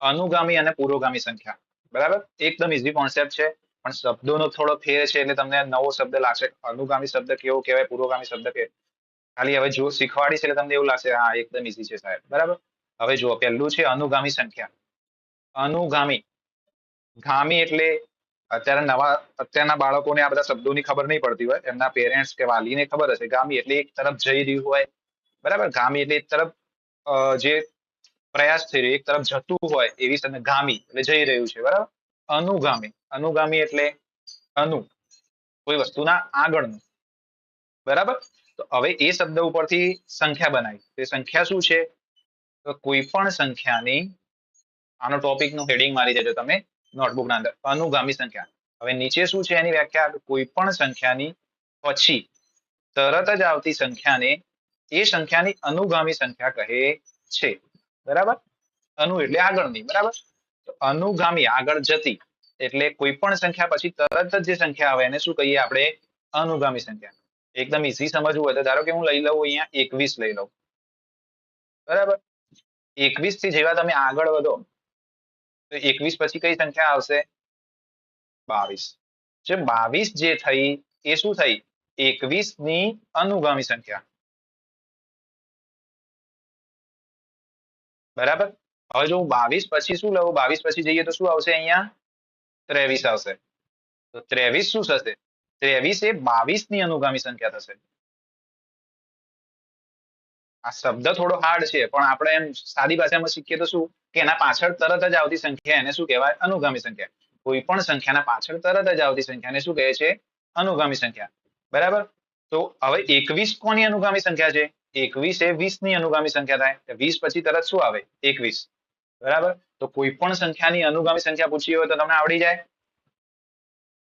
અનુગામી અને પુરોગામી સંખ્યા. બરાબર, એકદમ ઇઝી કોન્સેપ્ટ છે, પણ શબ્દોનો થોડો ફેર છે એટલે તમને નવો શબ્દ લાગશે. અનુગામી શબ્દ કેવો કહેવાય, પુરોગામી શબ્દ કે ખાલી હવે જો શીખવાડીશ એટલે તમને એવું લાગશે હા એકદમ ઇઝી છે સાહેબ. બરાબર, હવે જુઓ પહેલું છે અનુગામી સંખ્યા. અનુગામી, ગામી એટલે અત્યારના બાળકોને આ બધા શબ્દોની ખબર નહીં પડતી હોય, એમના પેરેન્ટ્સ કે વાલીને ખબર હશે. ગામી એટલે એક તરફ જઈ રહ્યું હોય. બરાબર, ગામી એટલે એક તરફ જે પ્રયાસ થઈ રહ્યો એક તરફ જતું હોય એવી સંખ્યા ગામી એટલે જઈ રહ્યું છે. બરાબર, અનુગામી, અનુગામી એટલે અનુ કોઈ વસ્તુના આગળનું. બરાબર, તો હવે એ શબ્દ ઉપરથી સંખ્યા બનાવી. તે સંખ્યા શું છે? તો કોઈ પણ સંખ્યાની, આનો ટોપિક નું હેડિંગ મારી દેજો તમે નોટબુક ના અંદર, અનુગામી સંખ્યા. હવે નીચે શું છે એની વ્યાખ્યા, કોઈ પણ સંખ્યાની પછી તરત જ આવતી સંખ્યાને એ સંખ્યાની અનુગામી સંખ્યા કહે છે. બરાબર, અનુ એટલે આગળની. બરાબર, તો અનુગામી આગળ જતી એટલે કોઈ પણ સંખ્યા પછી તરત જ જે સંખ્યા આવે એને શું કહીએ આપણે? અનુગામી સંખ્યા. એકદમ ઈઝી સમજવું હોય તો ધારો કે હું લઈ લઉં અહીંયા 21 લઈ લઉં. બરાબર, 21 થી જેવા તમે આગળ વધો તો 21 પછી કઈ સંખ્યા આવશે? 22. જે 22 જે થઈ એ શું થઈ? 21 ની અનુગામી સંખ્યા. બરાબર, હવે જો હું 22 પછી શું લઉં? 22 પછી જઈએ તો શું આવશે? અહીંયા 23 આવશે. તો 23 શું થશે? 23 એ 22 ની અનુગામી સંખ્યા થશે. આ શબ્દ થોડો હાર્ડ છે પણ આપણે એમ સાદી ભાષામાં શીખીએ તો શું કે એના પાછળ તરત જ આવતી સંખ્યા એને શું કહેવાય? અનુગામી સંખ્યા. કોઈ પણ સંખ્યાના પાછળ તરત જ આવતી સંખ્યાને શું કહે છે? અનુગામી સંખ્યા. બરાબર, તો હવે 21 કોની અનુગામી સંખ્યા છે? 21 એ 20 ની અનુગામી સંખ્યા થાય. 20 પછી તરત શું આવે? 21. બરાબર, તો કોઈ પણ સંખ્યાની અનુગામી સંખ્યા પૂછી હોય તો તમને આવડી જાય.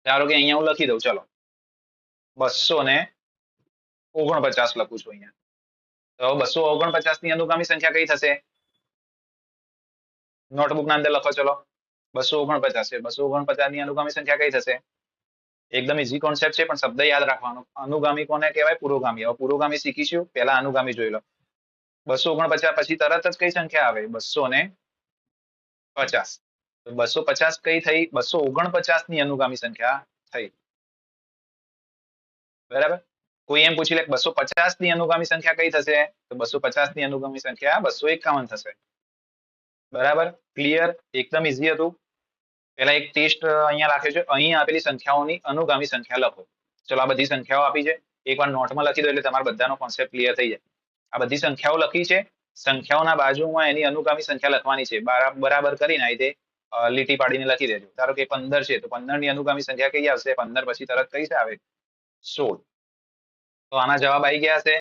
ધારો કે અહીંયા હું લખી દઉં, ચલો 249 લખું છું અહીંયા. તો 249 ની અનુગામી સંખ્યા કઈ થશે? નોટબુક ના અંદર લખો, ચલો 249 છે. 249 ની અનુગામી સંખ્યા કઈ થશે? એકદમ ઈઝી કોન્સેપ્ટ છે પણ શબ્દ યાદ રાખવાનો. અનુગામી કોને કહેવાય? પુરોગામી. હવે પુરોગામી શીખીશું, પહેલા અનુગામી જોઈ લો. 249 પછી તરત જ કઈ સંખ્યા આવે? 250. તો 250 કઈ થઈ? 249 ની અનુગામી સંખ્યા થઈ. બરાબર, કોઈ એમ પૂછી લે 250 ની અનુગામી સંખ્યા કઈ થશે? તો 250 ની અનુગામી સંખ્યા 251 થશે. બરાબર, ક્લિયર? એકદમ ઈઝી હતું. પેલા એક ટેસ્ટ અહીંયા રાખ્યો છે, અહીં આપેલી સંખ્યાઓની અનુગામી સંખ્યા લખો. ચલો, આ બધી સંખ્યાઓ આપી છે, એકવાર નોટમાં લખી દો એટલે તમારા બધાનો કોન્સેપ્ટ ક્લિયર થઈ જાય. આ બધી સંખ્યાઓ લખી છે, સંખ્યાઓના બાજુમાં એની અનુગામી સંખ્યા લખવાની છે. બરાબર કરીને આ રીતે લીટી પાડીને લખી દેજો. ધારો કે 15 છે તો 15 ની અનુગામી સંખ્યા કઈ આવશે? 15 પછી તરત કઈ આવે? 16. તો આના જવાબ આવી ગયા હશે.